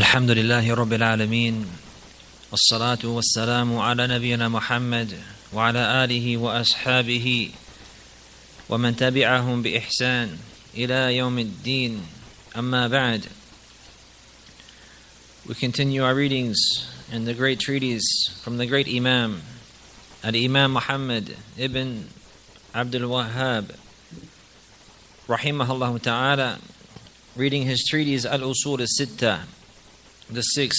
الحمد لله رب العالمين والصلاة والسلام على نبينا محمد وعلى آله وأصحابه ومن تبعهم بإحسان إلى يوم الدين أما بعد. We continue our readings in the great treatise from the great Imam, Al-Imam Muhammad ibn Abdul Wahhab rahimahullah ta'ala, reading his treatise Al-Usul al-Sitta, the six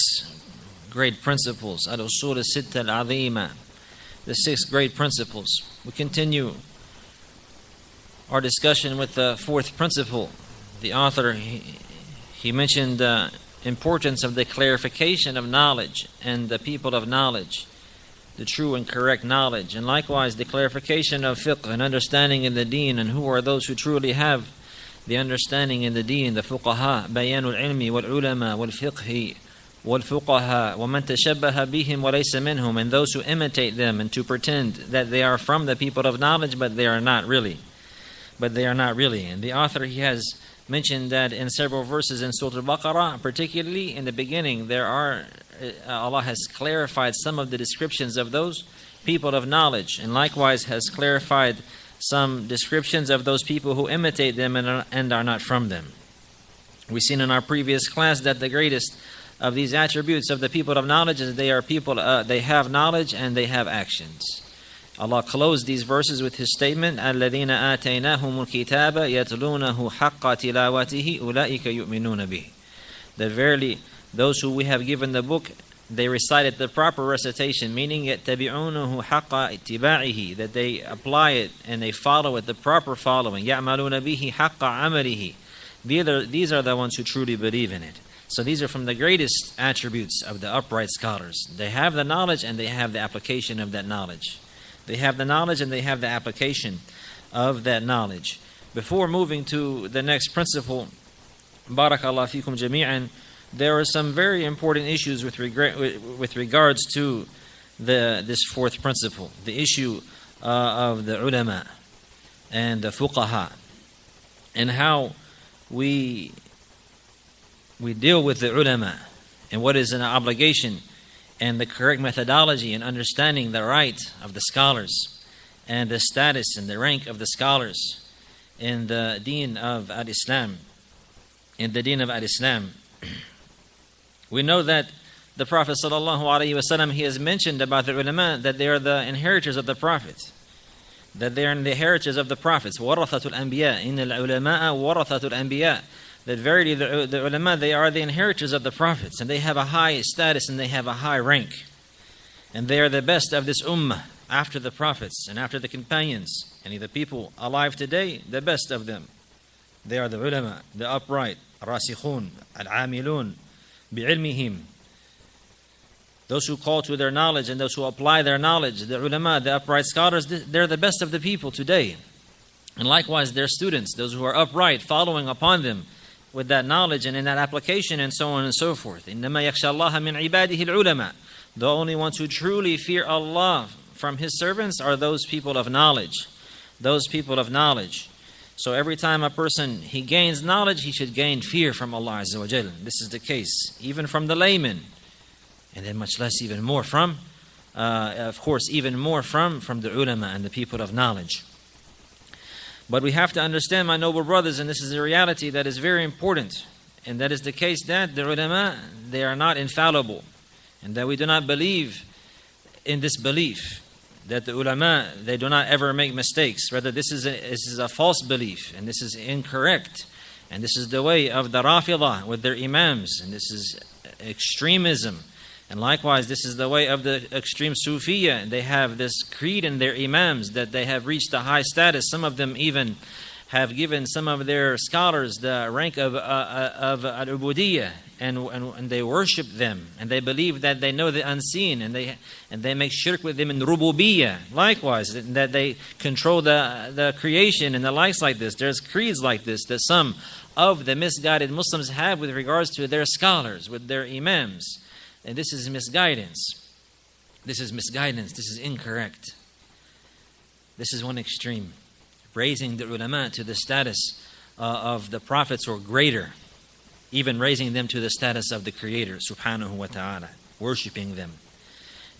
great principles, Al-Usul al-Sitta al-Azima, the six great principles. We continue our discussion with the fourth principle. The author, he mentioned the importance of the clarification of knowledge and the people of knowledge, the true and correct knowledge, and likewise the clarification of fiqh and understanding in the deen, and who are those who truly have the understanding in the deen, the fuqaha, bayanul ilmi wal ulama wal fiqhi wal fuqaha wa man tashabbaha bihim wa laysa minhum, and those who imitate them and to pretend that they are from the people of knowledge, but they are not really. And the author, he has mentioned that in several verses in Surah Al-Baqarah, particularly in the beginning, Allah has clarified some of the descriptions of those people of knowledge, and likewise has clarified some descriptions of those people who imitate them and are not from them. We've seen in our previous class that the greatest of these attributes of the people of knowledge is they are people, they have knowledge and they have actions. Allah closed these verses with His statement, الَّذِينَ آتَيْنَاهُمُ الْكِتَابَ يَتْلُونَهُ حَقَّ تِلَاوَتِهِ أُولَٰئِكَ يُؤْمِنُونَ بِهِ. That verily, those who we have given the book, they recite it the proper recitation, meaning يَتَّبِعُونَهُ حَقَّ اتِّبَاعِهِ, that they apply it and they follow it the proper following. يَعْمَلُونَ بِهِ حَقَّ عَمَلِهِ. These are the ones who truly believe in it. So these are from the greatest attributes of the upright scholars. They have the knowledge and they have the application of that knowledge. They have the knowledge and they have the application of that knowledge. Before moving to the next principle, Barakallah fikum jami'an, there are some very important issues with regards to this fourth principle, the issue of the ulama and the fuqaha, and how we deal with the ulama and what is an obligation and the correct methodology in understanding the right of the scholars and the status and the rank of the scholars in the deen of al-Islam. We know that the Prophet ﷺ, he has mentioned about the ulama that they are the inheritors of the Prophet, that they are the inheritors of the prophets. وَرَثَةُ الْأَنْبِيَاءِ إِنَّ الْعُلَمَاءَ وَرَثَةُ الْأَنْبِيَاءِ. That verily the ulama, they are the inheritors of the prophets, and they have a high status and they have a high rank, and they are the best of this ummah after the prophets and after the companions, and the people alive today, the best of them. They are the ulama, the upright, rasikhun, al-amilun, bi'ilmihim, those who call to their knowledge and those who apply their knowledge. The ulama, the upright scholars, they're the best of the people today. And likewise their students, those who are upright, following upon them with that knowledge and in that application, and so on and so forth. إِنَّمَا يَخْشَى اللَّهَ مِنْ عِبَادِهِ الْعُلَمَاء. The only ones who truly fear Allah from His servants are those people of knowledge. Those people of knowledge. So every time a person, he gains knowledge, he should gain fear from Allah Azza wa Jal. This is the case, even from the layman. And then much less, even more from, of course, even more from the ulama and the people of knowledge. But we have to understand, my noble brothers, and this is a reality that is very important, and that is the case that the ulama, they are not infallible, and that we do not believe in this belief that the ulama, they do not ever make mistakes. Rather, this is a false belief, and this is incorrect, and this is the way of the Rafidah with their imams, and this is extremism. And likewise, this is the way of the extreme Sufiya. They have this creed in their imams that they have reached a high status. Some of them even have given some of their scholars the rank of al-Ubudiyya, and they worship them, and they believe that they know the unseen, and they make shirk with them in Rububiyyah. Likewise, that they control the creation and the likes like this. There's creeds like this that some of the misguided Muslims have with regards to their scholars, with their imams. And this is misguidance. This is misguidance. This is incorrect. This is one extreme. Raising the ulama to the status of the prophets or greater. even raising them to the status of the Creator, subhanahu wa ta'ala, worshipping them.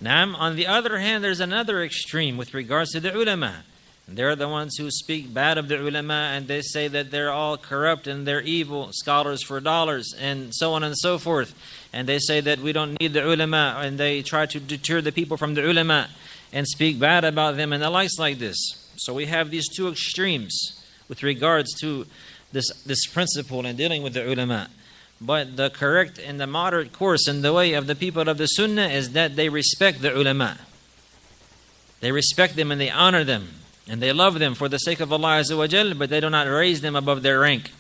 Now, on the other hand, there's another extreme with regards to the ulama. They're the ones who speak bad of the ulama, and they say that they're all corrupt and they're evil, scholars for dollars, and so on and so forth. And they say that we don't need the ulama, and they try to deter the people from the ulama and speak bad about them and the likes like this. So we have these two extremes with regards to this principle in dealing with the ulama. But the correct and the moderate course in the way of the people of the Sunnah is that they respect the ulama. They respect them and they honor them. And they love them for the sake of Allah Azza wa Jal, but they do not raise them above their rank.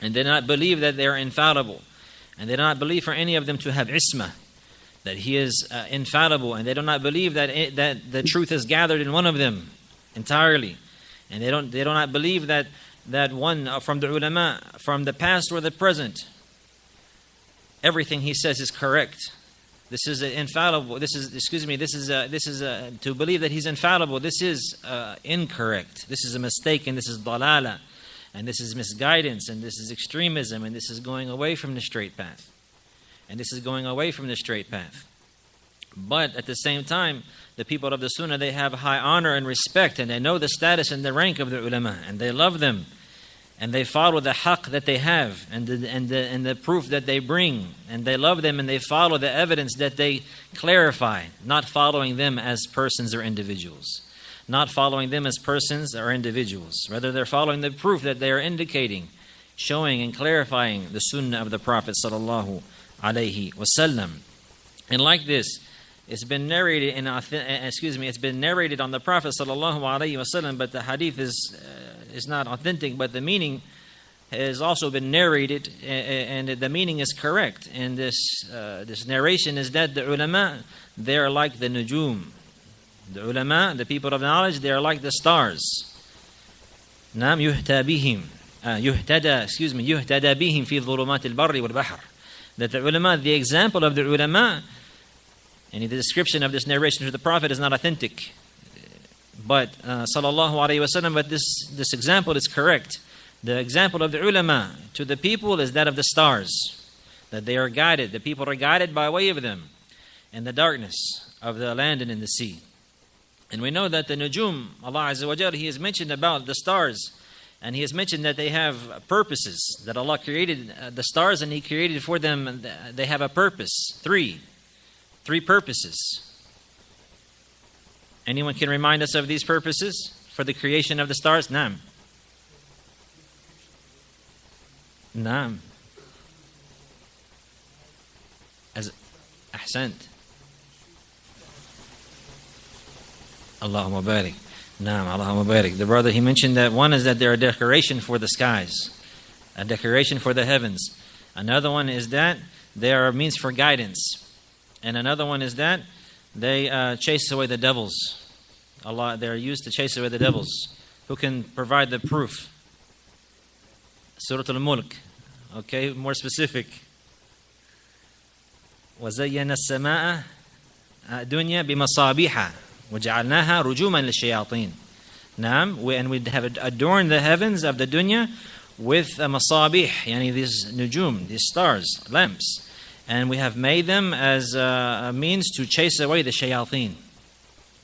And they do not believe that they are infallible. And they do not believe for any of them to have isma, that he is infallible. And they do not believe that the truth is gathered in one of them entirely. And they do not believe that one from the ulama, from the past or the present, everything he says is correct. This is infallible. This is to believe that he's infallible. This is incorrect. This is a mistake, and this is dalala, and this is misguidance, and this is extremism, and this is going away from the straight path. And this is going away from the straight path. But at the same time, the people of the Sunnah, they have high honor and respect, and they know the status and the rank of the ulama, and they love them. And they follow the haqq that they have and the proof that they bring. And they love them and they follow the evidence that they clarify, not following them as persons or individuals. Not following them as persons or individuals. Rather, they're following the proof that they are indicating, showing and clarifying the sunnah of the Prophet sallallahu alaihi wasallam. And like this, it's been narrated on the Prophet sallallahu alaihi wasallam, but the hadith is not authentic, but the meaning has also been narrated, and the meaning is correct. And this narration is that the ulama, they are like the nujum. The ulama, the people of knowledge, they are like the stars. Nam yuhtada bihim fi dhulumat al-barri wal-bahr. That the ulama, the example of the ulama, and the description of this narration to the Prophet is not authentic. But sallallahu alaihi wasallam, but this example is correct. The example of the ulama to the people is that of the stars, that they are guided. The people are guided by way of them in the darkness of the land and in the sea. And we know that the nujum, Allah Azza wa Jalla, He has mentioned about the stars, and He has mentioned that they have purposes, that Allah created the stars and He created for them, they have a purpose. Three purposes. Anyone can remind us of these purposes for the creation of the stars? Naam. As ahsant. Allahumma barik. Naam, Allahumma barik. The brother, he mentioned that one is that they're a decoration for the skies, a decoration for the heavens. Another one is that they are a means for guidance. And another one is that they chase away the devils. Allah, they are used to chase away the devils. Who can provide the proof? Surah Al-Mulk. Okay, more specific. وَزَيَّنَا السَّمَاءَ الدُّنْيَا بِمَصَابِيحَ وَجَعَلْنَاهَا رُجُومًا لِلشَّيَاطِينَ. Naam, and we have adorned the heavens of the dunya with masabih, yani these nujum, these stars, lamps. And we have made them as a means to chase away the shayateen.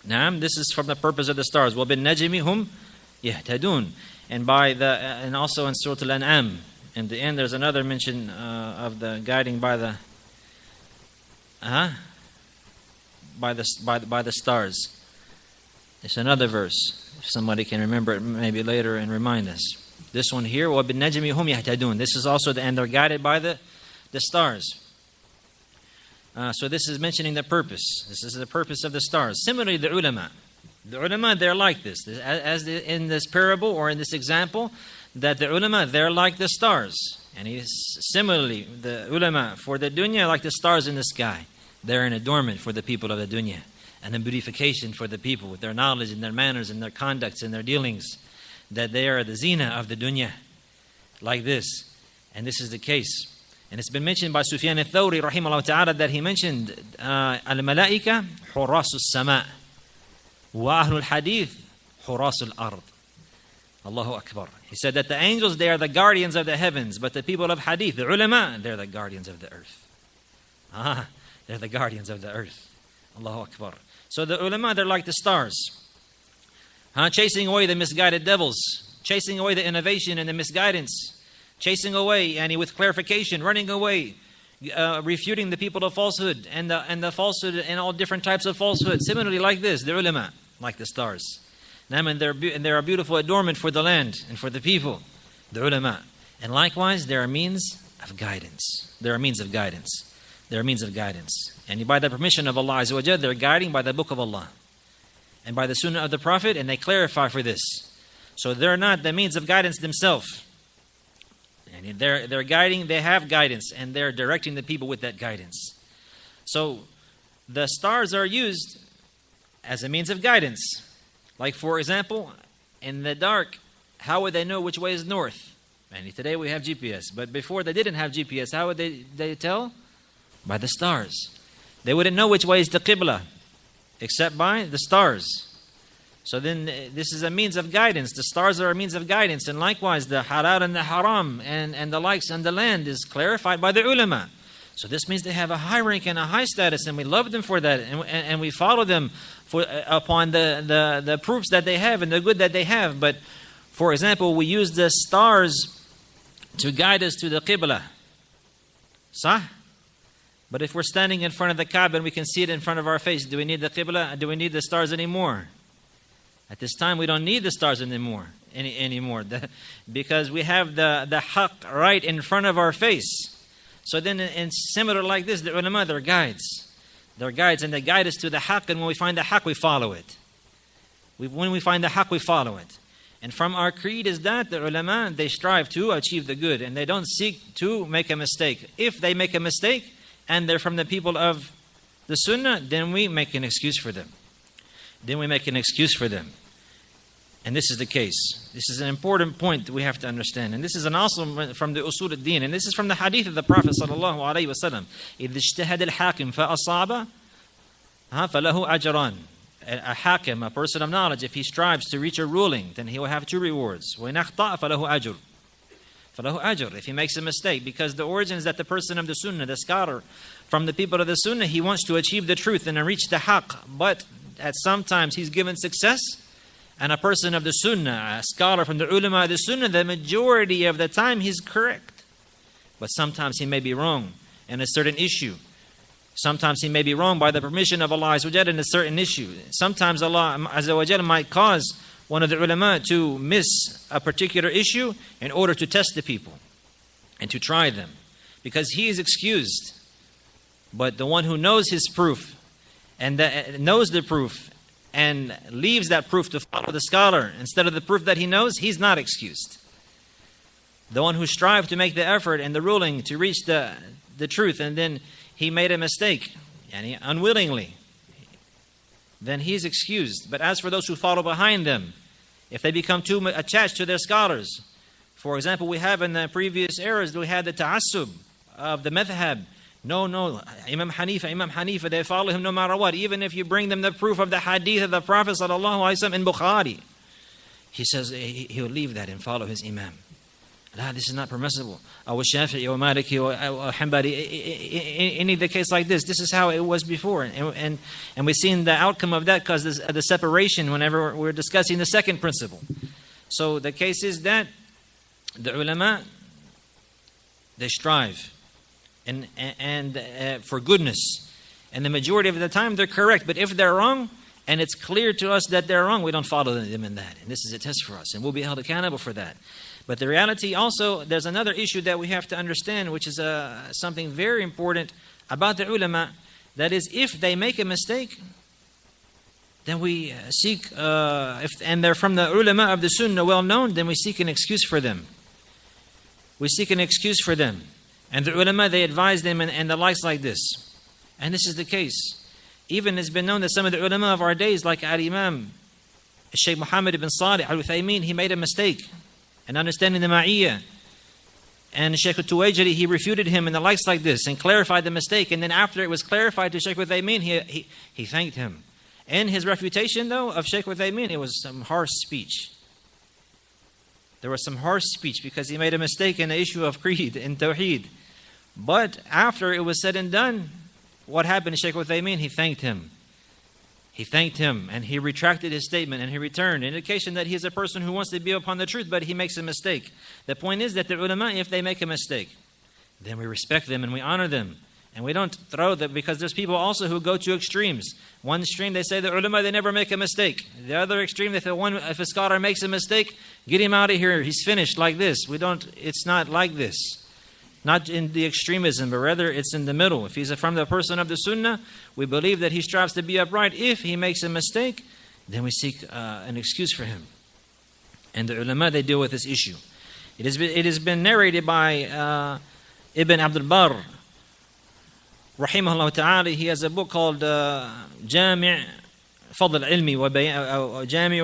Naam, this is from the purpose of the stars. وَبِالنَّجْمِ هُمْ يَهْتَدُونَ. And also in Surah Al-An'am, in the end there's another mention of the guiding by the stars. It's another verse. If somebody can remember it maybe later and remind us. This one here, وَبِالنَّجْمِ هُمْ يَهْتَدُونَ. This is also and they're guided by the stars. So this is mentioning the purpose. This is the purpose of the stars. Similarly, the ulama. The ulama, they're like this. In this parable or in this example, that the ulama, they're like the stars. And similarly, the ulama for the dunya, like the stars in the sky. They're an adornment for the people of the dunya. And a beautification for the people with their knowledge and their manners and their conducts and their dealings. That they are the zina of the dunya. Like this. And this is the case. And it's been mentioned by Sufyan al-Thawri rahimahullah ta'ala that he mentioned al-malaika hurasu as-sama' wa ahlul hadith hurasu al-ard. Allahu Akbar. He said that the angels, they are the guardians of the heavens, but the people of hadith, the ulama, they're the guardians of the earth. They're the guardians of the earth. Allahu Akbar. So the ulama, they're like the stars, chasing away the misguided devils, chasing away the innovation and the misguidance, chasing away, and with clarification, running away, refuting the people of falsehood and the falsehood and all different types of falsehood. Similarly, like this, the ulama, like the stars. And they're a beautiful adornment for the land and for the people, the ulama. And likewise, they are means of guidance. They are means of guidance. They are means of guidance. And by the permission of Allah Azza wa Jalla, they're guiding by the book of Allah and by the sunnah of the Prophet, and they clarify for this. So they're not the means of guidance themselves. And they're guiding, they have guidance, and they're directing the people with that guidance. So the stars are used as a means of guidance. Like, for example, in the dark, how would they know which way is north? And today we have GPS. But before they didn't have GPS, how would they tell? By the stars. They wouldn't know which way is the Qibla, except by the stars. So then this is a means of guidance. The stars are a means of guidance. And likewise, the halal and the haram and the likes on the land is clarified by the ulama. So this means they have a high rank and a high status, and we love them for that, and we follow them upon the proofs that they have and the good that they have. But, for example, we use the stars to guide us to the Qibla. Sah? But if we're standing in front of the Kaaba and we can see it in front of our face, do we need the Qibla? Do we need the stars anymore? At this time, we don't need the stars anymore, because we have the haqq right in front of our face. So then, in similar like this, the ulama, they're guides. They're guides, and they guide us to the haqq, and when we find the haqq, we follow it. When we find the haqq, we follow it. And from our creed is that the ulama, they strive to achieve the good, and they don't seek to make a mistake. If they make a mistake, and they're from the people of the sunnah, then we make an excuse for them. And this is the case. This is an important point that we have to understand. And this is also from the usul al-din. And this is from the hadith of the Prophet sallallahu alayhi wa sallam. إِذْ اجْتَهَدَ الْحَاكِمْ فَأَصَابَ فَلَهُ أَجْرًا. A hakim, a person of knowledge, if he strives to reach a ruling, then he will have 2 rewards. وَإِنْ أَخْطَأَ فَلَهُ أَجْرٌ. If he makes a mistake, because the origin is that the person of the sunnah, the scholar, from the people of the sunnah, he wants to achieve the truth and reach the haqq. But at sometimes he's given success. And a person of the sunnah, a scholar from the ulama of the sunnah, the majority of the time he's correct. But sometimes he may be wrong in a certain issue. Sometimes he may be wrong by the permission of Allah Azza wa Jalla in a certain issue. Sometimes Allah Azza wa Jalla might cause one of the ulama to miss a particular issue in order to test the people and to try them, because he is excused. But the one who knows his proof and knows the proof and leaves that proof to follow the scholar instead of the proof that he knows, he's not excused. The one who strived to make the effort and the ruling to reach the truth, and then he made a mistake, and unwillingly, then he's excused. But as for those who follow behind them, if they become too attached to their scholars, for example, we have in the previous eras, we had the ta'assub of the madhab. No, Imam Hanifa, they follow him no matter what. Even if you bring them the proof of the hadith of the Prophet ﷺ in Bukhari, he says he will leave that and follow his Imam. No, this is not permissible. Or Shafi'i or Maliki or Hanbali, any of the case like this is how it was before. And we've seen the outcome of that because of the separation whenever we're discussing the second principle. So the case is that the ulama, they strive and for goodness, and the majority of the time they're correct. But if they're wrong, and it's clear to us that they're wrong, we don't follow them in that. And this is a test for us, and we'll be held accountable for that. But the reality also, there's another issue that we have to understand, which is something very important about the ulama. That is, if they make a mistake, then we seek, and they're from the ulama of the sunnah, well known, then we seek an excuse for them. We seek an excuse for them. And the ulama, they advise them and the likes like this. And this is the case. Even it's been known that some of the ulama of our days, like Al-Imam Shaykh Muhammad ibn Salih Al-Uthaymin, he made a mistake in understanding the Ma'iyyah. And Shaykh Tuwajiri, he refuted him and the likes like this and clarified the mistake. And then after it was clarified to Shaykh Uthaymin, he thanked him. In his refutation, though, of Shaykh Uthaymin, it was some harsh speech. There was some harsh speech because he made a mistake in the issue of creed in Tawheed. But after it was said and done, what happened to Shaykh Uthaymeen? He thanked him. He thanked him and he retracted his statement and he returned. Indication that he is a person who wants to be upon the truth, but he makes a mistake. The point is that the ulama, if they make a mistake, then we respect them and we honor them. And we don't throw them, because there's people also who go to extremes. One extreme, they say the ulama, they never make a mistake. The other extreme, if a scholar makes a mistake, get him out of here. He's finished like this. It's not like this. Not in the extremism, but rather it's in the middle. If he's from the person of the sunnah, we believe that he strives to be upright. If he makes a mistake, then we seek an excuse for him. And the ulama, they deal with this issue. It has been narrated by Ibn Abdul Barr, rahimahullah ta'ala. He has a book called Jami' Fadl al-Ilmi wa Jami'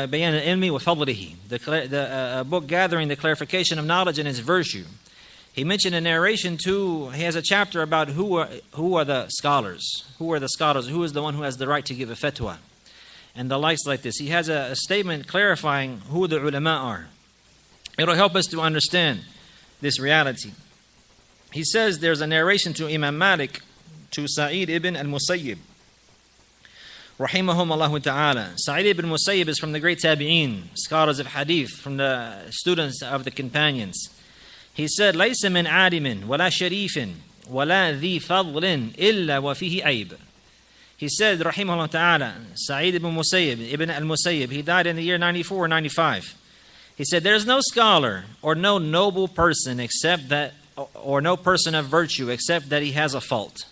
Bayan al-Ilmi wa Fadlihi, the book gathering the clarification of knowledge and its virtue. He mentioned a narration too. He has a chapter about who are the scholars. Who are the scholars? Who is the one who has the right to give a fatwa? And the likes like this. He has a statement clarifying who the ulama are. It'll help us to understand this reality. He says there's a narration to Imam Malik, to Sa'id ibn al-Musayyib, rahimahumullah ta'ala. Sa'id ibn Musayyib is from the great tabi'een, scholars of hadith, from the students of the companions. He said, لَيْسَ مِنْ عَالِمٍ وَلَا شَرِيفٍ وَلَا ذِي فَضْلٍ إِلَّا وَفِيهِ عَيْبٍ. He said, rahimahullah ta'ala, Sa'id ibn Musayyib, Ibn al-Musayyib, he died in the year 94 or 95. He said, there's no scholar or no noble person except that, or no person of virtue except that he has a fault.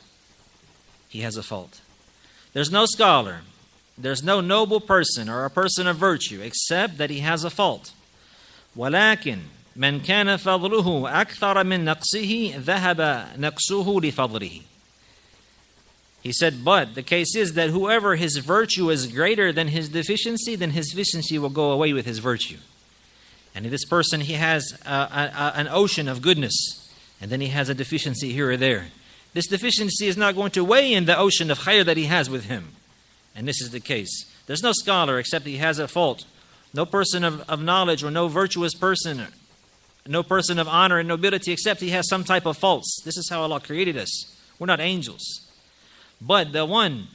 He has a fault. There's no scholar, there's no noble person or a person of virtue except that he has a fault. وَلَكِنْ مَنْ كَانَ فَضْلُهُ أَكْثَرَ مِنْ نَقْصِهِ ذَهَبَ نَقْصُهُ لِفَضْلِهِ. He said, but the case is that whoever his virtue is greater than his deficiency, then his deficiency will go away with his virtue. And this person, he has an ocean of goodness, and then he has a deficiency here or there. This deficiency is not going to weigh in the ocean of khair that he has with him. And this is the case. There's no scholar except he has a fault. No person of knowledge or no virtuous person, no person of honor and nobility except he has some type of faults. This is how Allah created us. We're not angels. But the one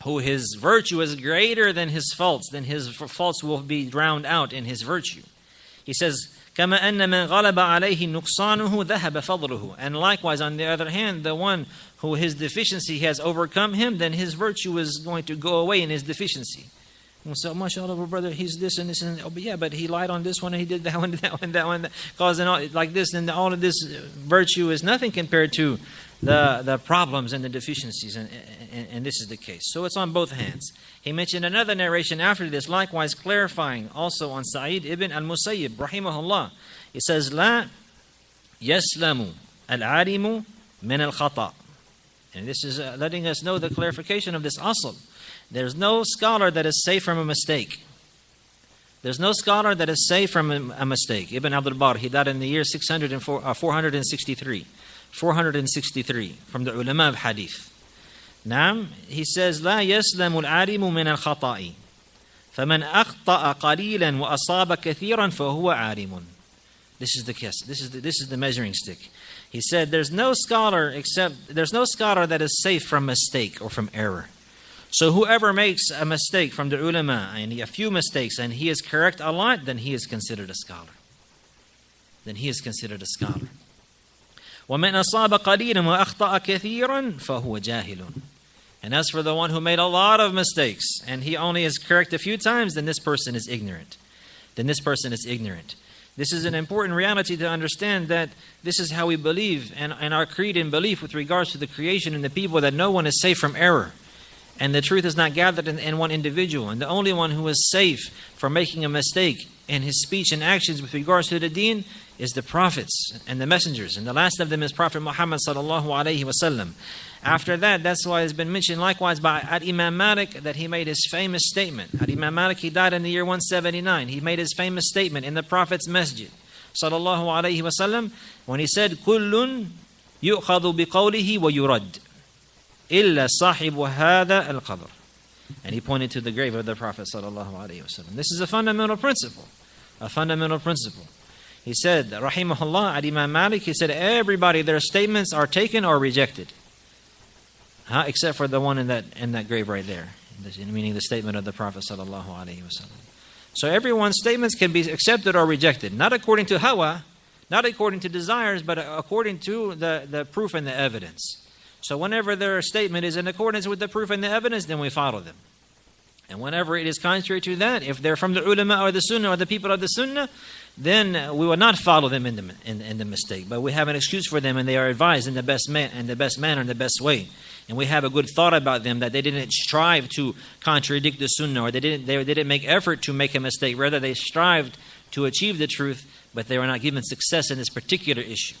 who his virtue is greater than his faults, then his faults will be drowned out in his virtue. He says, كَمَا أَنَّ مَنْ غَلَبَ عَلَيْهِ نُقْصَانُهُ ذَهَبَ فَضْلُهُ. And likewise, on the other hand, the one who his deficiency has overcome him, then his virtue is going to go away in his deficiency. And so, mashallah, brother, he's this and this and oh, but yeah, but he lied on this one and he did that one, that one, that one, causing all like this, and all of this virtue is nothing compared to the problems and the deficiencies, and this is the case. So it's on both hands. He mentioned another narration after this, likewise clarifying also on Sa'id ibn al-Musayyib, rahimahullah. He says, لا يسلم العالم من الخطأ. And this is letting us know the clarification of this asl. There's no scholar that is safe from a mistake. There's no scholar that is safe from a mistake. Ibn Abdul Barr, he died in the year 463. 463 from the ulama of hadith. Naam, he says, لا يسلم العالم من الخطأ فمن أخطأ قليلا وأصاب كثيرا فهو عالم. This is the case. This is the measuring stick. He said, there's no scholar that is safe from mistake or from error. So whoever makes a mistake from the ulama, and a few mistakes, and he is correct a lot, then he is considered a scholar. Then he is considered a scholar. وَمَنْ أَصَابَ قَلِيلًا وَأَخْطَأَ كَثِيرًا فَهُوَ جَاهِلٌ. And as for the one who made a lot of mistakes, and he only is correct a few times, then this person is ignorant. This is an important reality to understand, that this is how we believe, and our creed and belief with regards to the creation and the people, that no one is safe from error. And the truth is not gathered in one individual. And the only one who is safe from making a mistake in his speech and actions with regards to the deen is the prophets and the messengers. And the last of them is Prophet Muhammad sallallahu alaihi wasallam. After that, that's why it's been mentioned likewise by Imam Malik, that he made his famous statement. Imam Malik, he died in the year 179. He made his famous statement in the Prophet's masjid sallallahu alaihi wasallam when he said, كُلٌّ يُؤْخَذُ بِقَوْلِهِ وَيُرَدْ إِلَّا صَاحِبُ هَذَا الْقَبْرِ. And he pointed to the grave of the Prophet sallallahu alaihi wasallam. This is a fundamental principle. a fundamental principle. He said, rahimahullah, at Imam Malik, he said, everybody, their statements are taken or rejected. Except for the one in that grave right there, meaning the statement of the Prophet sallallahu alaihi wasallam. So everyone's statements can be accepted or rejected, not according to hawa, not according to desires, but according to the proof and the evidence. So whenever their statement is in accordance with the proof and the evidence, then we follow them. And whenever it is contrary to that, if they're from the ulama or the sunnah or the people of the sunnah, then we will not follow them in the mistake. But we have an excuse for them, and they are advised in the best manner, in the best way. And we have a good thought about them, that they didn't strive to contradict the sunnah, or they didn't make effort to make a mistake. Rather, they strived to achieve the truth, but they were not given success in this particular issue.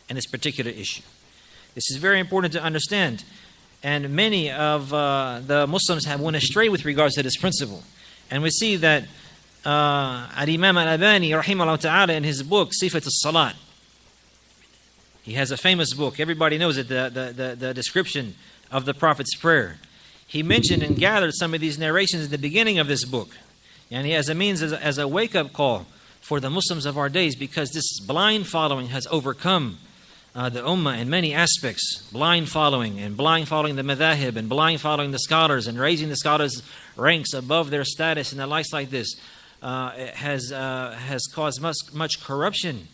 This is very important to understand. And many of the Muslims have went astray with regards to this principle. And we see that Al-Imam Al-Albani, rahimahullah ta'ala, in his book, Sifat al-Salat, he has a famous book. Everybody knows it, the description of the Prophet's prayer. He mentioned and gathered some of these narrations at the beginning of this book. And he has a means as a wake-up call for the Muslims of our days, because this blind following has overcome the ummah in many aspects. Blind following the madhahib, and blind following the scholars, and raising the scholars' ranks above their status, and the likes like this has caused much corruption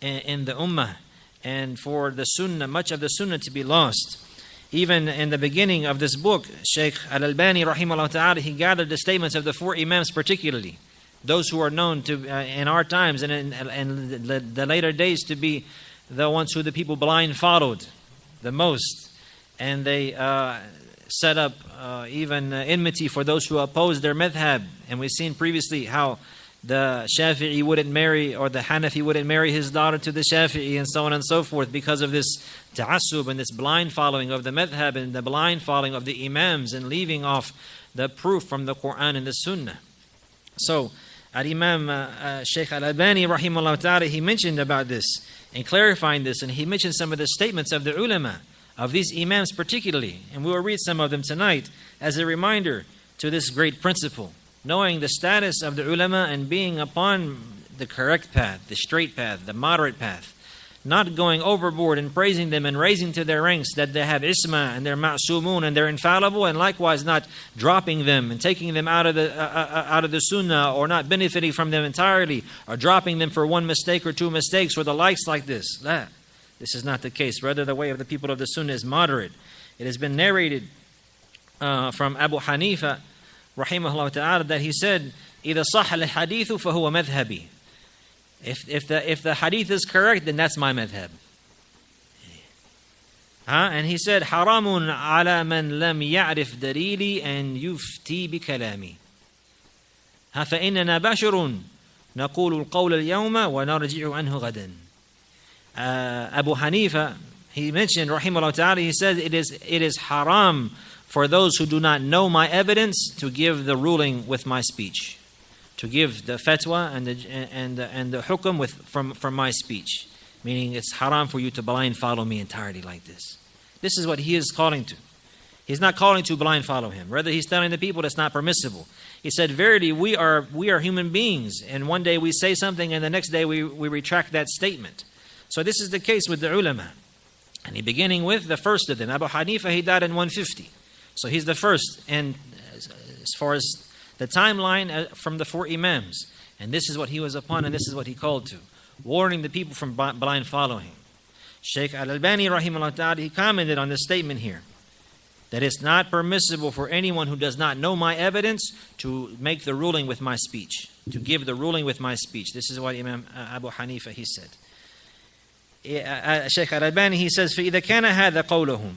in the ummah, and for the sunnah, much of the sunnah to be lost. Even in the beginning of this book, Shaykh Al-Albani rahimahullah ta'ala, he gathered the statements of the four imams, particularly those who are known to in our times and in the later days to be the ones who the people blind followed the most. And they set up even enmity for those who opposed their madhab. And we've seen previously how the Shafi'i wouldn't marry, or the Hanafi wouldn't marry his daughter to the Shafi'i, and so on and so forth, because of this ta'assub and this blind following of the madhab and the blind following of the imams, and leaving off the proof from the Quran and the Sunnah. So Al-Imam Shaykh Al-Albani rahimahullah ta'ala, he mentioned about this and clarifying this, and he mentioned some of the statements of the ulama, of these imams particularly, and we will read some of them tonight as a reminder to this great principle. Knowing the status of the ulama and being upon the correct path, the straight path, the moderate path, not going overboard and praising them and raising to their ranks that they have isma and they're ma'sumun and they're infallible, and likewise not dropping them and taking them out of the sunnah, or not benefiting from them entirely, or dropping them for one mistake or two mistakes or the likes like this. This is not the case. Rather, the way of the people of the sunnah is moderate. It has been narrated from Abu Hanifa rahimahullah ta'ala that he said, إِذَا صَحَّ الْحَدِيثُ فَهُوَ مَذْهَبِي. If the hadith is correct, then that's my madhab. And he said, حَرَامٌ عَلَى مَنْ لَمْ يَعْرِفْ دَلِيلِي أَنْ يُفْتِي بِكَلَامِي. فَإِنَّنَا بَشَرٌ نَقُولُ الْقَوْلَ الْيَوْمَ وَنَرْجِعُ عَنْهُ غَدًا. Abu Hanifa, he mentioned, rahimahullah ta'ala, he said, it is haram for those who do not know my evidence to give the ruling with my speech, to give the fatwa and the hukum from my speech. Meaning it's haram for you to blind follow me entirely like this. This is what he is calling to. He's not calling to blind follow him. Rather, he's telling the people that's not permissible. He said, verily, we are human beings, and one day we say something and the next day we retract that statement. So this is the case with the ulama. And he beginning with the first of them, Abu Hanifa, he died in 150. So he's the first, and as far as the timeline from the four imams. And this is what he was upon, and this is what he called to, warning the people from blind following. Shaykh Al-Albani rahimahullah ta'ala, he commented on this statement here, that it's not permissible for anyone who does not know my evidence to make the ruling with my speech, to give the ruling with my speech. This is what Imam Abu Hanifa, he said. Shaykh Al-Albani, he says, فَإِذَا كَانَ هَذَا قَوْلُهُمْ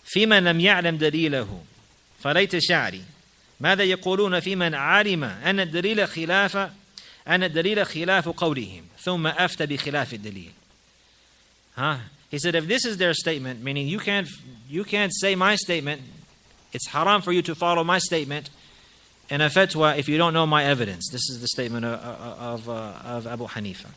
في من لم يعلم دليله فليت شعري ماذا يقولون في من علم أن الدليل خلاف قولهم ثم أفتى بخلاف الدليل. He said, if this is their statement, meaning you can't say my statement, it's haram for you to follow my statement in a fatwa if you don't know my evidence. This is the statement of Abu Hanifa.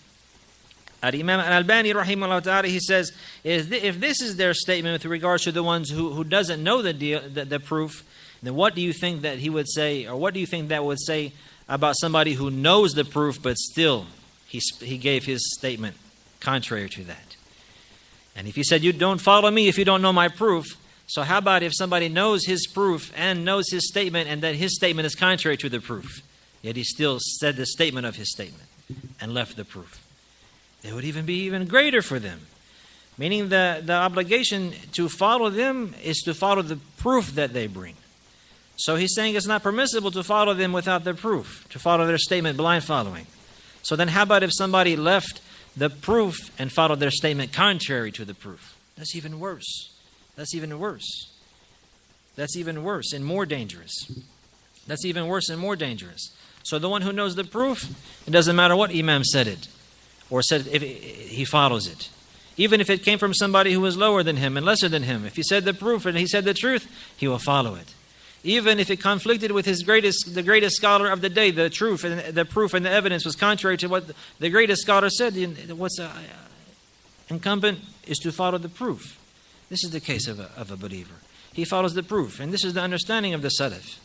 Imam Al-Albani rahimahullah ta'ala, he says, if this is their statement with regards to the ones who doesn't know the proof, then what do you think that he would say, or what do you think that would say about somebody who knows the proof, but still he gave his statement contrary to that. And if he said, you don't follow me if you don't know my proof, so how about if somebody knows his proof and knows his statement and that his statement is contrary to the proof, yet he still said the statement of his statement and left the proof? It would even be even greater for them. Meaning the obligation to follow them is to follow the proof that they bring. So he's saying it's not permissible to follow them without the proof, to follow their statement blind following. So then how about if somebody left the proof and followed their statement contrary to the proof? That's even worse. That's even worse. That's even worse and more dangerous. That's even worse and more dangerous. So the one who knows the proof, it doesn't matter what Imam said it, or said if he follows it. Even if it came from somebody who was lower than him and lesser than him, if he said the proof and he said the truth, he will follow it. Even if it conflicted with the greatest scholar of the day, the truth and the proof and the evidence was contrary to what the greatest scholar said, what's incumbent is to follow the proof. This is the case of a believer. He follows the proof, and this is the understanding of the Salaf.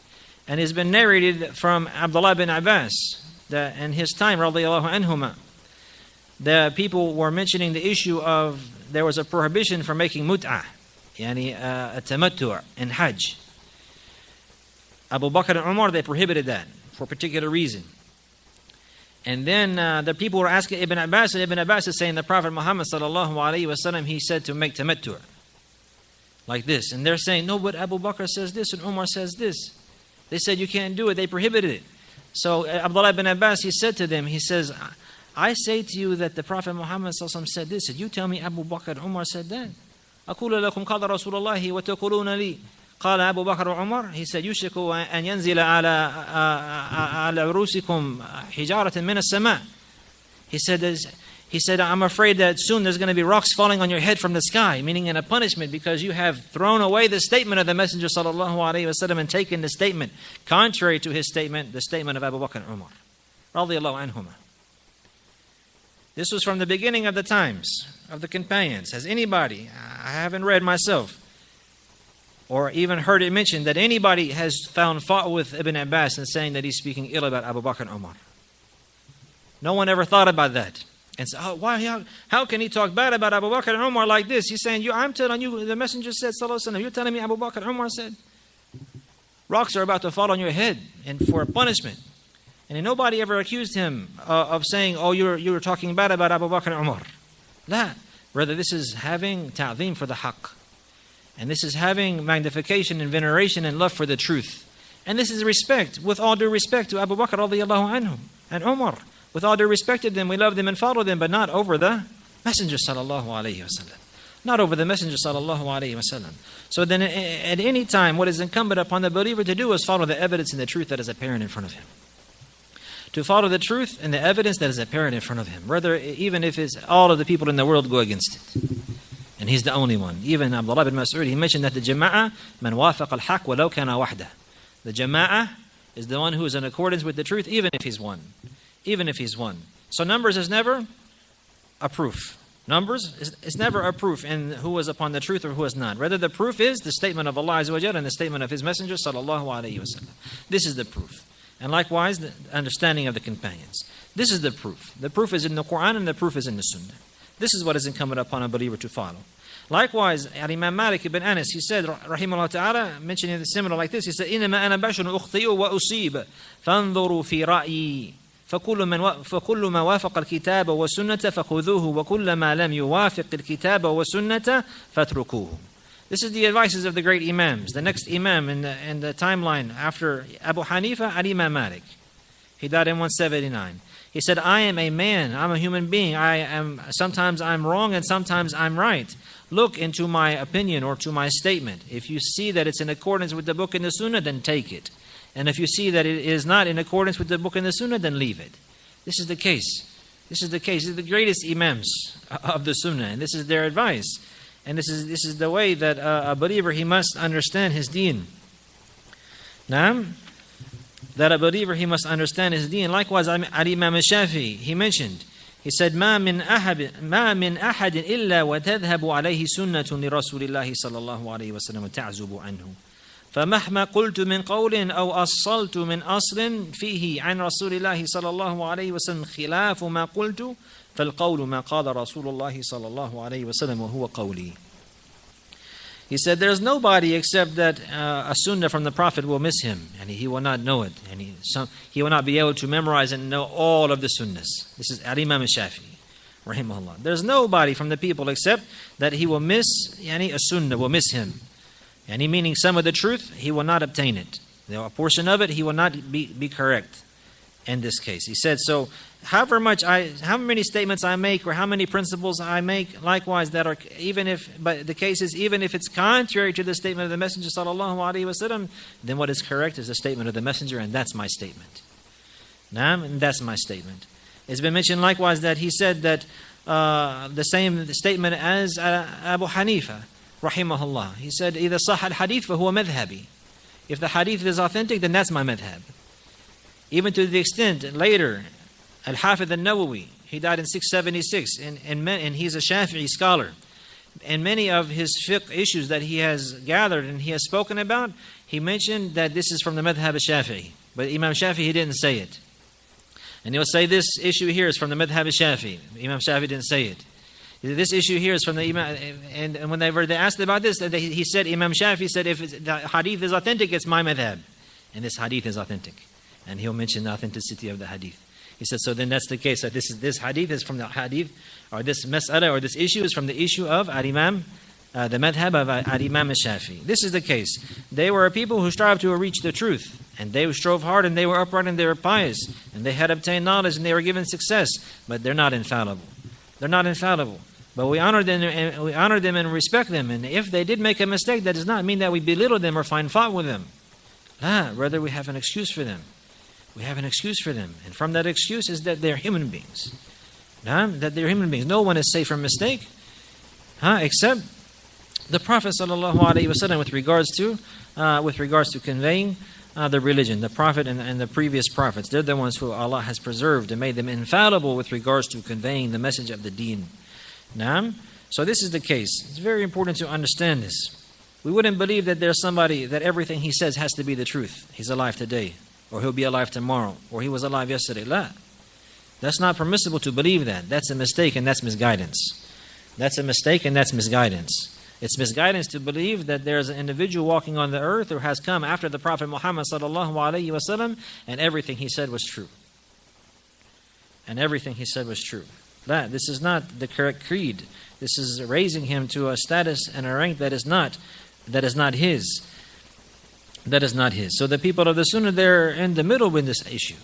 And it's been narrated from Abdullah bin Abbas that in his time, radiyallahu anhuma, the people were mentioning the issue of there was a prohibition for making mut'ah, yani a tamattu' in Hajj. Abu Bakr and Umar, they prohibited that for a particular reason. And then the people were asking Ibn Abbas, and Ibn Abbas is saying the Prophet Muhammad sallallahu alaihi wasallam, he said to make tamattu' like this. And they're saying, no, but Abu Bakr says this and Umar says this. They said you can't do it. They prohibited it. So Abdullah ibn Abbas, he said to them, he says, I say to you that the Prophet Muhammad sallallahu alaihi wasallam said this, and you tell me Abu Bakr and Umar said that. أقول لكم قال رسول الله وتقولون لي قال أبو بكر وعمر. He said يوشك أن ينزل على رؤوسكم حجارة من السماء. He said, I'm afraid that soon there's going to be rocks falling on your head from the sky, meaning in a punishment because you have thrown away the statement of the Messenger sallallahu alaihi wasallam and taken the statement contrary to his statement, the statement of Abu Bakr and Umar radiyallahu anhuma. This was from the beginning of the times of the companions. Has anybody, I haven't read myself, or even heard it mentioned that anybody has found fault with Ibn Abbas and saying that he's speaking ill about Abu Bakr and Umar? No one ever thought about that. And said, how can he talk bad about Abu Bakr and Umar like this? He's saying, I'm telling you, the Messenger said, sallallahu alaihi wasallam, you're telling me Abu Bakr and Umar said? Rocks are about to fall on your head and for a punishment. And nobody ever accused him of saying, you were talking bad about Abu Bakr and Umar. La. Rather, this is having ta'zeem for the haqq. And this is having magnification and veneration and love for the truth. And this is respect, with all due respect to Abu Bakr radiyallahu anhu and Umar. With all due respect to them, we love them and follow them, but not over the Messenger sallallahu alaihi wasallam. Not over the Messenger sallallahu alaihi wasallam. So then at any time, what is incumbent upon the believer to do is follow the evidence and the truth that is apparent in front of him. To follow the truth and the evidence that is apparent in front of him. Rather, even if it's all of the people in the world go against it. And he's the only one. Even Abdullah bin Mas'ud, he mentioned that the jama'ah, man wafaqa al-haq walau kana wahda. The jama'ah is the one who is in accordance with the truth, even if he's one. Even if he's one. So numbers is never a proof. Numbers is never a proof in who is upon the truth or who is not. Rather, the proof is the statement of Allah Azza wa Jalla and the statement of His Messenger sallallahu alaihi wasallam. This is the proof. And likewise, the understanding of the companions. This is the proof. The proof is in the Quran and the proof is in the Sunnah. This is what is incumbent upon a believer to follow. Likewise, Imam Malik ibn Anas, he said, rahimahullah ta'ala, mentioning the similar like this, he said, إِنَّمَا أَنَا بَشْرٌ أُخْطِئُ وَأُصِيبُ فَانظُرُوا فِي رَأْيِي فكل ما وافق الكتاب والسنة فخذوه وكل ما لم يوافق الكتاب والسنة فاتركوه. This is the advices of the great Imams. The next Imam in the timeline after Abu Hanifa, Imam Malik. He died in 179. He said, I am a man, I'm a human being. Sometimes I'm wrong and sometimes I'm right. Look into my opinion or to my statement. If you see that it's in accordance with the book and the Sunnah, then take it. And if you see that it is not in accordance with the book and the Sunnah, then leave it. This is the case. This is the case. These are the greatest Imams of the Sunnah, and this is their advice. And this is the way that a believer, he must understand his deen. Now, that a believer, he must understand his deen. Likewise, Imam al-Shafi'i, he mentioned, he said, ما من أحد إلا وتذهب عليه سنة لرسول الله صلى الله عليه وسلم وتعزب عنه. فمهما قلت من قول أو أصلت من أصل فيه عن رسول الله صلى الله عليه وسلم خلاف ما قلت فالقول ما قال رسول الله صلى الله عليه وسلم وهو قولي. He said, there is nobody except that a sunnah from the Prophet will miss him, and he will not know it, and he will not be able to memorize and know all of the sunnahs. This is Imam Shafi'i, rahimahullah. There's nobody from the people except that he will miss, a sunnah will miss him. And he meaning some of the truth, he will not obtain it. A portion of it, he will not be correct in this case. He said, so how many statements I make or how many principles I make, likewise that are, but the case is, even if it's contrary to the statement of the Messenger sallallahu alaihi wasallam, then what is correct is the statement of the Messenger, and that's my statement. Naam, and that's my statement. It's been mentioned likewise that he said that the same statement as Abu Hanifa, rahimahullah. He said, إِذَا صَحَ الْحَدِيث فَهُوَ مَذْهَبِي. If the hadith is authentic, then that's my madhab. Even to the extent, later, Al-Hafidh al-Nawawi, he died in 676, and he's a Shafi'i scholar. And many of his fiqh issues that he has gathered and he has spoken about, he mentioned that this is from the madhab al-Shafi'i. But Imam Shafi'i, he didn't say it. And he'll say this issue here is from the madhab al-Shafi'i. Imam Shafi'i didn't say it. This issue here is from the Imam, and when they asked about this, he said, Imam Shafi'i said, if the hadith is authentic, it's my madhab. And this hadith is authentic. And he'll mention the authenticity of the hadith. He said, so then that's the case. That this hadith is from the hadith, or this mas'ala, or this issue is from the issue of Al-Imam, the madhab of Al-Imam al-Shafi'i. This is the case. They were a people who strived to reach the truth. And they strove hard, and they were upright, and they were pious. And they had obtained knowledge, and they were given success. But they're not infallible. They're not infallible. But we honor them and respect them. And if they did make a mistake, that does not mean that we belittle them or find fault with them. Rather, we have an excuse for them. We have an excuse for them. And from that excuse is that they're human beings. That they're human beings. No one is safe from mistake, except the Prophet ﷺ with regards to conveying the religion. The Prophet and the previous prophets, they're the ones who Allah has preserved and made them infallible with regards to conveying the message of the deen. So this is the case. It's very important to understand this. We wouldn't believe that there's somebody that everything he says has to be the truth. He's alive today, or he'll be alive tomorrow, or he was alive yesterday. That's not permissible to believe that. That's a mistake and that's misguidance. That's a mistake and that's misguidance. It's misguidance to believe that there's an individual walking on the earth who has come after the Prophet Muhammad sallallahu alaihi wasallam, and everything he said was true. And everything he said was true. This is not the correct creed. This is raising him to a status and a rank that is not his. That is not his. So the people of the Sunnah, they're in the middle with this issue.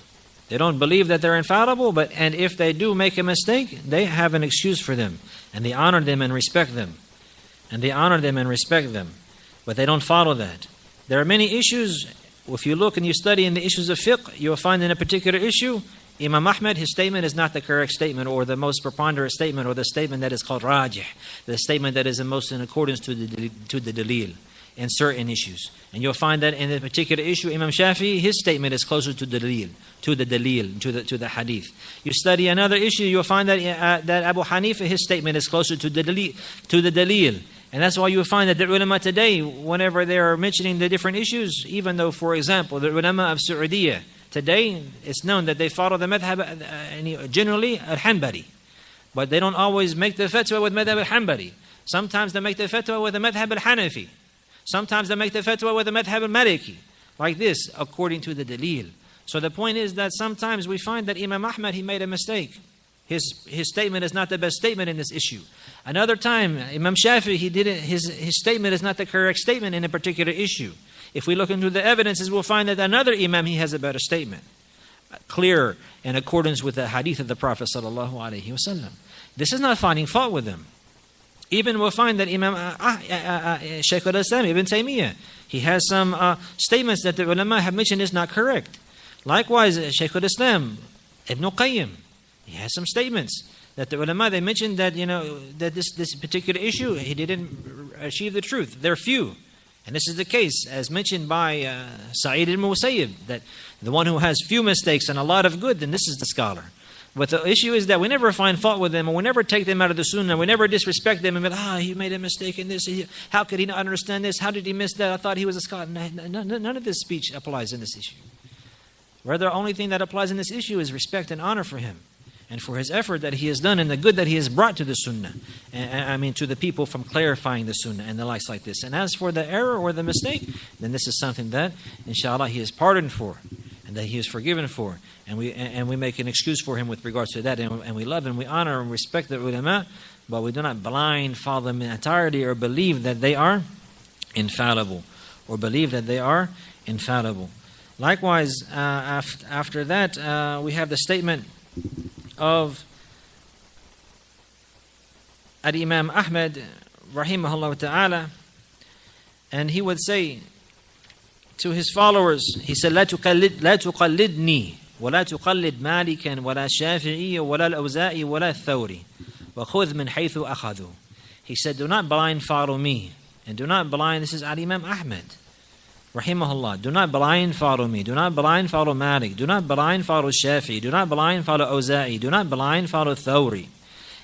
They don't believe that they're infallible, and if they do make a mistake, they have an excuse for them. And they honor them and respect them. But they don't follow that. There are many issues. If you look and you study in the issues of fiqh, you'll find in a particular issue, Imam Ahmad, his statement is not the correct statement, or the most preponderant statement, or the statement that is called rajih, the statement that is the most in accordance to the dalil in certain issues. And you'll find that in a particular issue, Imam Shafi'i, his statement is closer to the dalil, to the hadith. You study another issue, you'll find that Abu Hanifa, his statement is closer to the dalil. And that's why you find that the ulama today, whenever they are mentioning the different issues, even though, for example, the ulama of Saudiya, today, it's known that they follow the madhab, generally, al-Hanbali. But they don't always make the fatwa with madhab al-Hanbali. Sometimes they make the fatwa with the madhab al-Hanafi. Sometimes they make the fatwa with the madhab al-Maliki. Like this, according to the dalil. So the point is that sometimes we find that Imam Ahmad, he made a mistake. His statement is not the best statement in this issue. Another time, Imam Shafi'i, his statement is not the correct statement in a particular issue. If we look into the evidences, we'll find that another Imam, he has a better statement, clear in accordance with the hadith of the Prophet sallallahu alaihi wasallam. This is not finding fault with them. Even we'll find that Imam Shaykh al-Islam Ibn Taymiyyah, he has some statements that the ulama have mentioned is not correct. Likewise, Shaykh al-Islam Ibn Qayyim, he has some statements that the ulama, they mentioned that that this particular issue, he didn't achieve the truth. They're few. And this is the case, as mentioned by Sa'id al-Musayyib, that the one who has few mistakes and a lot of good, then this is the scholar. But the issue is that we never find fault with them, and we never take them out of the sunnah. We never disrespect them and be, he made a mistake in this. How could he not understand this? How did he miss that? I thought he was a scholar. None of this speech applies in this issue. Rather, the only thing that applies in this issue is respect and honor for him and for his effort that he has done and the good that he has brought to the sunnah. To the people from clarifying the sunnah and the likes like this. And as for the error or the mistake, then this is something that, inshallah, he is pardoned for and that he is forgiven for. And we make an excuse for him with regards to that. And we love and we honor and respect the ulama, but we do not blind follow them in entirety or believe that they are infallible. Likewise, after that, we have the statement of Al-Imam Ahmad, rahimahullah ta'ala, and he would say to his followers, he said, لا تقلدني ولا تقلد مالكا ولا شافعي ولا الأوزاعي ولا الثوري وخذ من حيث أخذوا. He said, do not blind follow me, and do not blind, this is Al-Imam Ahmad, rahimahullah, do not blind follow me, do not blind follow Malik, do not blind follow Shafi'i, do not blind follow Awza'i, do not blind follow Thawri,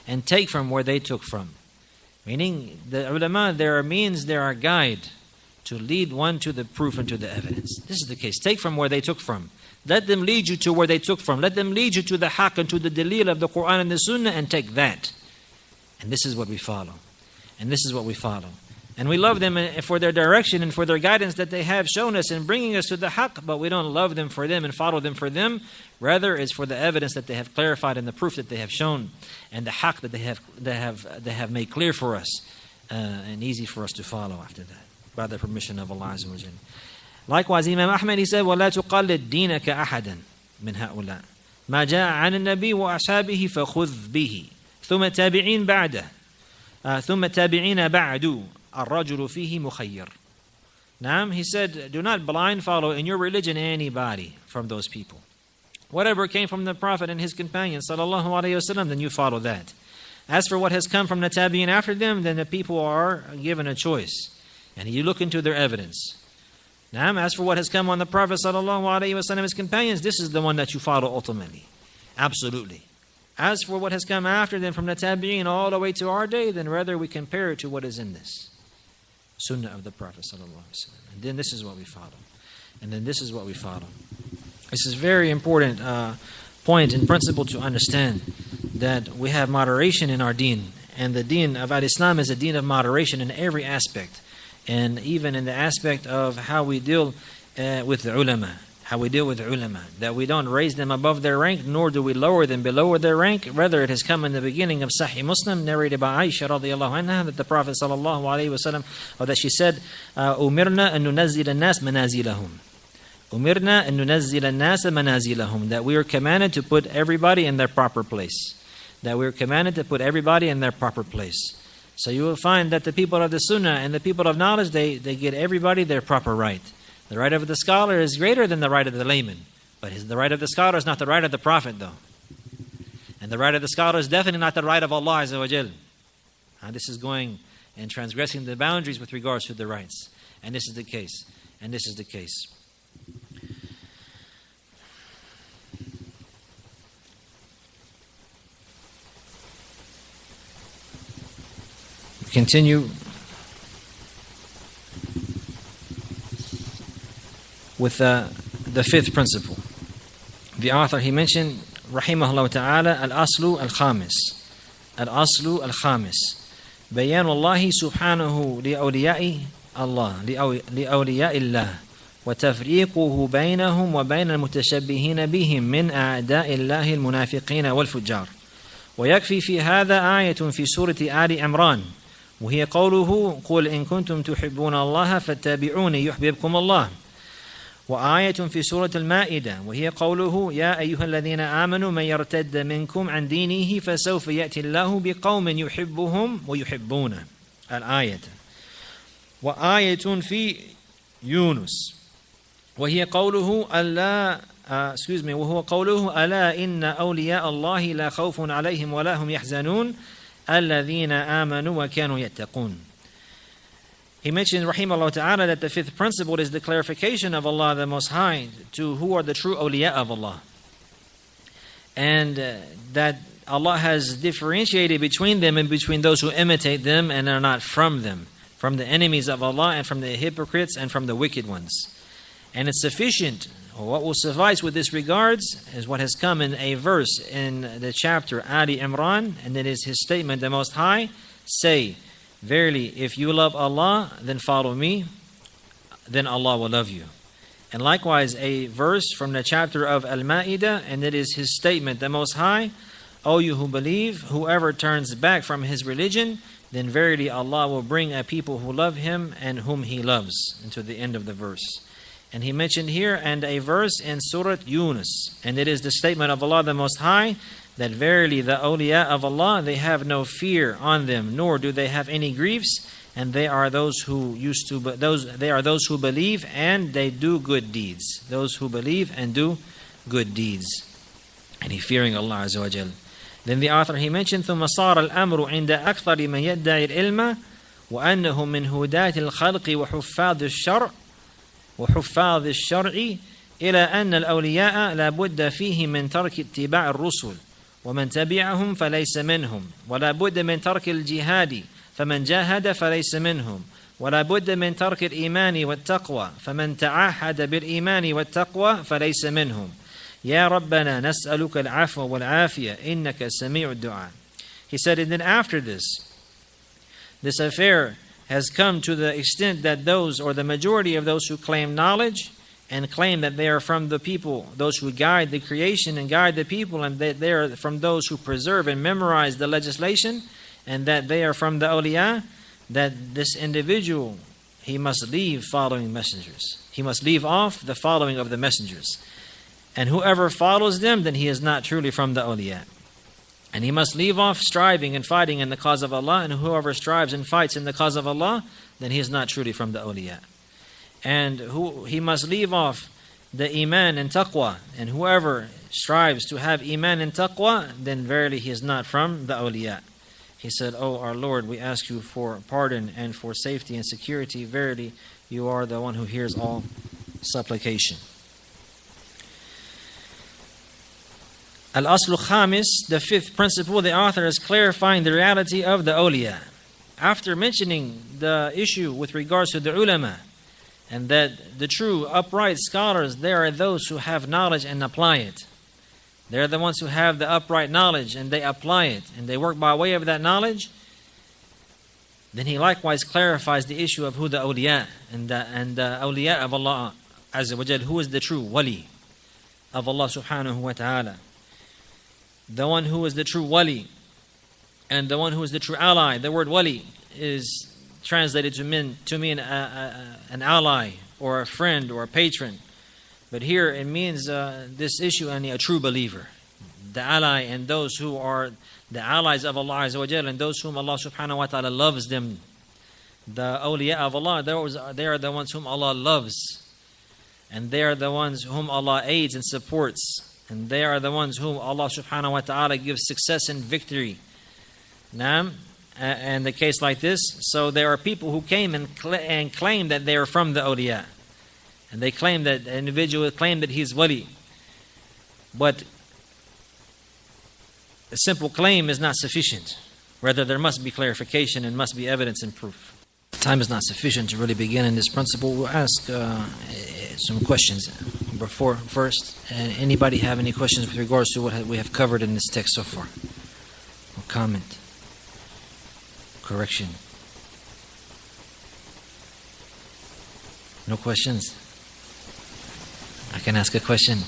and take from where they took from. Meaning, the ulama, there are means, there are guide to lead one to the proof and to the evidence. This is the case. Take from where they took from. Let them lead you to where they took from. Let them lead you to the haqq and to the dalil of the Quran and the Sunnah, and take that. And this is what we follow. And we love them for their direction and for their guidance that they have shown us in bringing us to the haqq, but we don't love them for them and follow them for them. Rather, it's for the evidence that they have clarified and the proof that they have shown and the haqq that they have made clear for us and easy for us to follow after that, by the permission of Allah Azza wa Jalla. Likewise, Imam Ahmad, he said, وَلَا تُقَلِّدْ دِينَكَ أَحَدًا مِنْ هَؤُلَاءِ مَا جَاءَ عَنِ النَّبِي وَأَصْحَابِهِ فَخُذْ بِهِ ثُمَّ تَابِعِينَ بَعْدُ الرَّجُلُ فِيهِ مُخَيِّرٌ. Naam, he said, do not blind follow in your religion anybody from those people. Whatever came from the Prophet and his companions, sallallahu alayhi wasallam, then you follow that. As for what has come from the tabi'in after them, then the people are given a choice. And you look into their evidence. Naam, as for what has come on the Prophet sallallahu alayhi wasallam and his companions, this is the one that you follow ultimately. Absolutely. As for what has come after them from the tabi'in all the way to our day, then rather we compare it to what is in this Sunnah of the Prophet sallallahu alayhi wasallam. And then this is what we follow. This is a very important point and principle to understand, that we have moderation in our deen. And the deen of Al-Islam is a deen of moderation in every aspect. And even in the aspect of how we deal with the ulama. That we don't raise them above their rank, nor do we lower them below their rank. Rather, it has come in the beginning of Sahih Muslim, narrated by Aisha radiyallahu anha, that the Prophet sallallahu alayhi wasallam, or that she said, "Umirna an nunazzil an-nas manazilahum." Umirna an nunazzil an-nas manazilahum. That we are commanded to put everybody in their proper place. So you will find that the people of the Sunnah and the people of knowledge, they get everybody their proper right. The right of the scholar is greater than the right of the layman. But the right of the scholar is not the right of the Prophet, though. And the right of the scholar is definitely not the right of Allah Azza wa Jal. This is going and transgressing the boundaries with regards to the rights. And this is the case. Continue with the fifth principle. The author, he mentioned, rahimahullah ta'ala, al-aslu al-khamis. Bayan Allahi subhanahu li'awliya'i Allah, li'awliya'i Allah, wa tafriquhu baynahum wa bayna al-mutashabbihina bihim min a'da'i Allahi al-munafiqina wal-fujjar. ويكفي في هذا آية في سورة آل عمران وهي قوله قل إن كنتم تحبون الله فاتبعوني يحببكم الله. وآية في سورة المائدة وهي قوله يا أيها الذين آمنوا من يرتد منكم عن دينه فسوف يأتي الله بقوم يحبهم ويحبونه. الآية. وآية في يونس وهي قوله وهو قوله ألا إن أولياء الله لا خوف عليهم ولا هم يحزنون الذين آمنوا وكانوا يتقون. He mentioned, rahimahullah ta'ala, that the fifth principle is the clarification of Allah the Most High to who are the true awliya of Allah. and that Allah has differentiated between them and between those who imitate them and are not from them, from the enemies of Allah and from the hypocrites and from the wicked ones. And it's sufficient, or what will suffice with this regards, is what has come in a verse in the chapter Ali Imran, and it is His statement, the Most High, say, verily, if you love Allah, then follow me, then Allah will love you. And likewise a verse from the chapter of Al-Ma'idah, and it is His statement, the Most High, O you who believe, whoever turns back from his religion, then verily Allah will bring a people who love Him and whom He loves, until the end of the verse. And He mentioned here and a verse in Surah Yunus, and it is the statement of Allah the Most High, that verily the awliya of Allah, they have no fear on them, nor do they have any griefs, and they are those who those who believe and they do good deeds. Those who believe and do good deeds. And he fearing Allah Azza wa Jal. Then the author, he mentioned, ثم صار الأمر عند أكثر من يدعي العلم وأنه من هداة الخلق وحفاظ الشرع إلى أن الأولياء لا بد فيه من ترك اتباع الرسل ومن تبعهم فليس منهم ولا بد من ترك الجهاد فمن جاهد فليس منهم ولا بد من ترك الإيمان والتقوى فمن تعاهد بالإيمان والتقوى فليس منهم يا ربنا نسألك العفو والعافية إنك سميع الدعاء. He said, and then after this affair has come to the extent that those, or the majority of those who claim knowledge and claim that they are from the people, those who guide the creation and guide the people, and that they are from those who preserve and memorize the legislation, and that they are from the awliya, that this individual, he must leave following messengers. He must leave off the following of the messengers. And whoever follows them, then he is not truly from the awliya. And he must leave off striving and fighting in the cause of Allah, and whoever strives and fights in the cause of Allah, then he is not truly from the awliya. And he must leave off the iman and taqwa, and whoever strives to have iman and taqwa, then verily he is not from the awliya. He said, O our Lord, we ask you for pardon and for safety and security. Verily, you are the one who hears all supplication. Al-Aslu Khamis, the fifth principle, the author is clarifying the reality of the awliya. After mentioning the issue with regards to the ulama, and that the true upright scholars, they are those who have knowledge and apply it. They're the ones who have the upright knowledge and they apply it, and they work by way of that knowledge. Then he likewise clarifies the issue of who the awliya and the awliya of Allah Azza wa Jal, who is the true wali of Allah subhanahu wa ta'ala. The one who is the true wali and the one who is the true ally. The word wali is translated to mean an ally or a friend or a patron. But here it means this issue and a true believer. The ally and those who are the allies of Allah Azza wa Jal, and those whom Allah subhanahu wa ta'ala loves them. The awliya of Allah, they are the ones whom Allah loves. And they are the ones whom Allah aids and supports. And they are the ones whom Allah subhanahu wa ta'ala gives success and victory. Naam. And the case like this, so there are people who came and claim that they are from the awliya. And they claim that the individual claim that he's wali. But a simple claim is not sufficient. Rather, there must be clarification and must be evidence and proof. Time is not sufficient to really begin in this principle. We'll ask some questions before first. Anybody have any questions with regards to what we have covered in this text so far? Or comment? Correction? No questions? I can ask a question.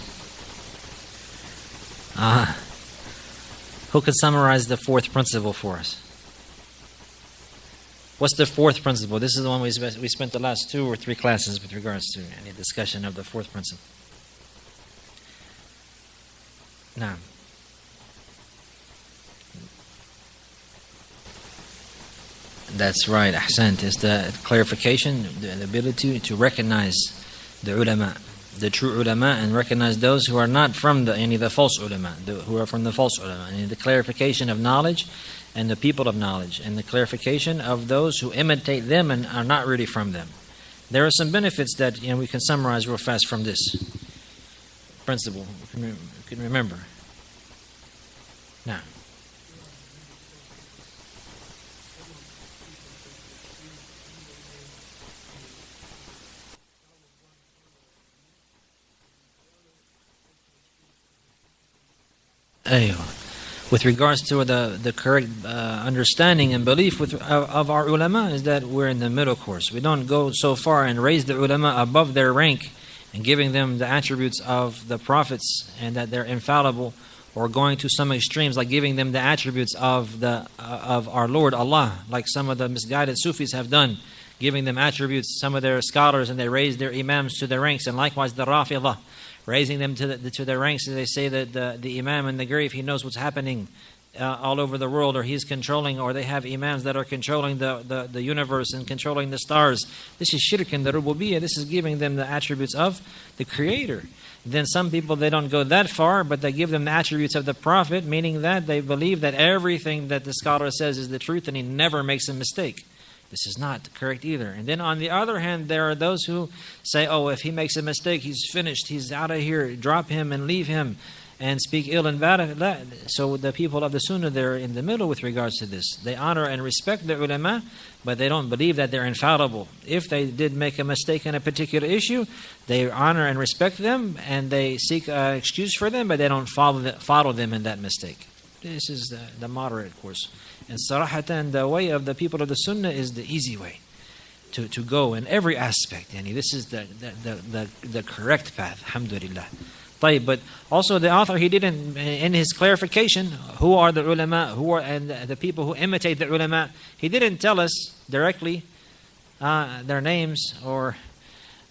Who can summarize the fourth principle for us? What's the fourth principle? This is the one we spent the last 2 or 3 classes with regards to any discussion of the fourth principle. Now, that's right, Ahsant. It's the clarification, the ability to recognize the ulama, the true ulama, and recognize those who are not from the false ulama, who are from the false ulama, and the clarification of knowledge and the people of knowledge, and the clarification of those who imitate them and are not really from them. There are some benefits that we can summarize real fast from this principle. We can remember. Now. With regards to the correct understanding and belief of our ulama is that we're in the middle course. We don't go so far and raise the ulama above their rank and giving them the attributes of the prophets and that they're infallible, or going to some extremes like giving them the attributes of our Lord Allah, like some of the misguided Sufis have done, giving them attributes, some of their scholars, and they raise their imams to the ranks, and likewise the Rafidah, raising them to their ranks. They say that the imam in the grave, he knows what's happening all over the world, or he's controlling, or they have imams that are controlling the universe and controlling the stars. This is shirk in the rububiyyah. This is giving them the attributes of the Creator. Then some people, they don't go that far, but they give them the attributes of the Prophet, meaning that they believe that everything that the scholar says is the truth and he never makes a mistake. This is not correct either. And then on the other hand, there are those who say, oh, if he makes a mistake, he's finished, he's out of here, drop him and leave him, and speak ill and bad of that. So the people of the Sunnah, they're in the middle with regards to this. They honor and respect the ulama, but they don't believe that they're infallible. If they did make a mistake in a particular issue, they honor and respect them, and they seek an excuse for them, but they don't follow them in that mistake. This is the moderate course. And sarahatan, the way of the people of the Sunnah is the easy way to go in every aspect. Yani this is the correct path, alhamdulillah. But also the author, he didn't, in his clarification, who are the ulama, and the people who imitate the ulama, he didn't tell us directly their names, or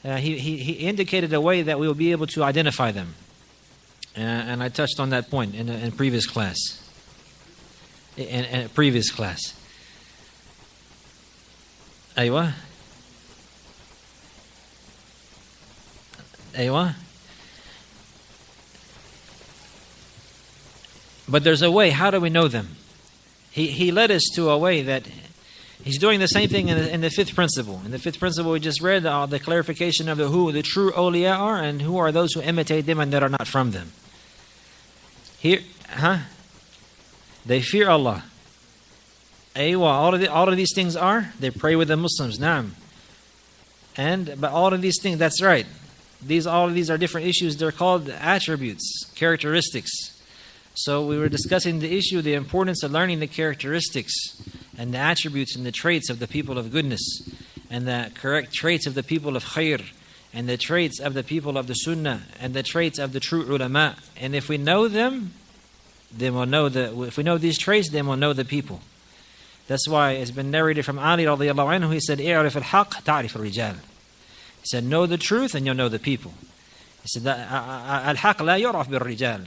he indicated a way that we will be able to identify them. And I touched on that point in previous class. In a previous class. Aywa. But there's a way. How do we know them? He led us to a way that he's doing the same thing in the fifth principle. In the fifth principle, we just read the clarification of who the true awliya are and who are those who imitate them and that are not from them. Here, they fear Allah. All of these things are, they pray with the Muslims. Naam. But all of these things, that's right. All of these are different issues. They're called attributes, characteristics. So we were discussing the issue, the importance of learning the characteristics and the attributes and the traits of the people of goodness, and the correct traits of the people of khair, and the traits of the people of the sunnah, and the traits of the true ulama. And if we know them, then we'll know if we know these traits, then we'll know the people. That's why it's been narrated from Ali radiallahu anhu. He said, "I'rif al-haq, ta'rif al-rijal." He said, know the truth and you'll know the people. He said, "Al-haq la yuraf bil-rijal."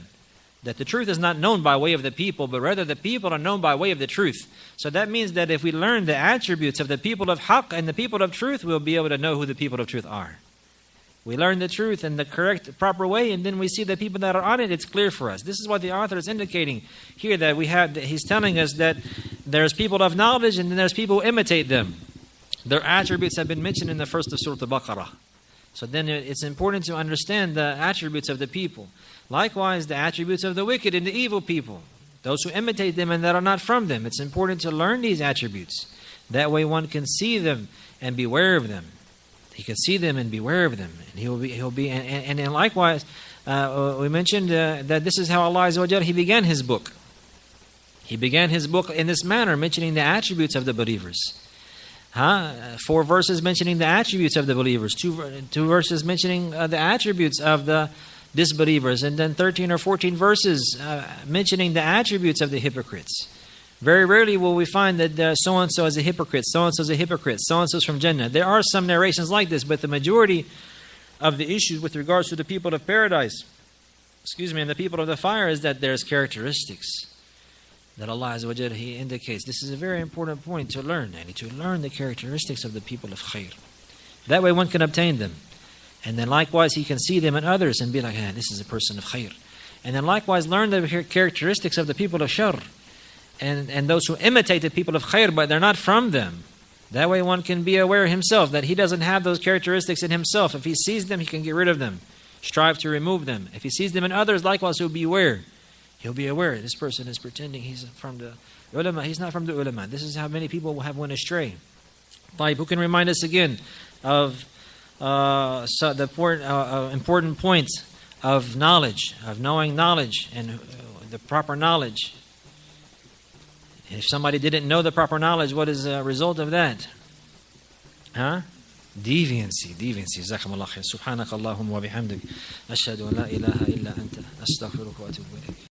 That the truth is not known by way of the people, but rather the people are known by way of the truth. So that means that if we learn the attributes of the people of haqq and the people of truth, we'll be able to know who the people of truth are. We learn the truth in the correct, proper way, and then we see the people that are on it, it's clear for us. This is what the author is indicating here, that he's telling us that there's people of knowledge and then there's people who imitate them. Their attributes have been mentioned in the first of Surah Al-Baqarah. So then it's important to understand the attributes of the people. Likewise, the attributes of the wicked and the evil people, those who imitate them and that are not from them. It's important to learn these attributes. That way one can see them and beware of them. He can see them and beware of them. And and then likewise, we mentioned that this is how Allah Azza wa Jalla, He began His book. He began His book in this manner, mentioning the attributes of the believers. 4 verses mentioning the attributes of the believers. 2 verses mentioning the attributes of the disbelievers. And then 13 or 14 verses mentioning the attributes of the hypocrites. Very rarely will we find that so-and-so is a hypocrite, so-and-so is a hypocrite, so-and-so is from Jannah. There are some narrations like this, but the majority of the issues with regards to the people of paradise, and the people of the fire, is that there's characteristics that Allah Azza wa Jalla, He indicates. This is a very important point to learn, and to learn the characteristics of the people of khair. That way one can obtain them. And then likewise he can see them in others and be like, this is a person of khair. And then likewise learn the characteristics of the people of shar. And those who imitate the people of khair, but they're not from them. That way one can be aware himself that he doesn't have those characteristics in himself. If he sees them, he can get rid of them. Strive to remove them. If he sees them in others, likewise he'll beware. He'll be aware this person is pretending he's from the ulama. He's not from the ulama. This is how many people have went astray. Who can remind us again of the important points of knowledge, of knowing knowledge and the proper knowledge? If somebody didn't know the proper knowledge, what is the result of that? Deviancy. Jazakumullah khair. Subhanakallahumma wa bihamdik. Ashhadu an la ilaha illa anta. Astaghfiruka wa atubu ilayk.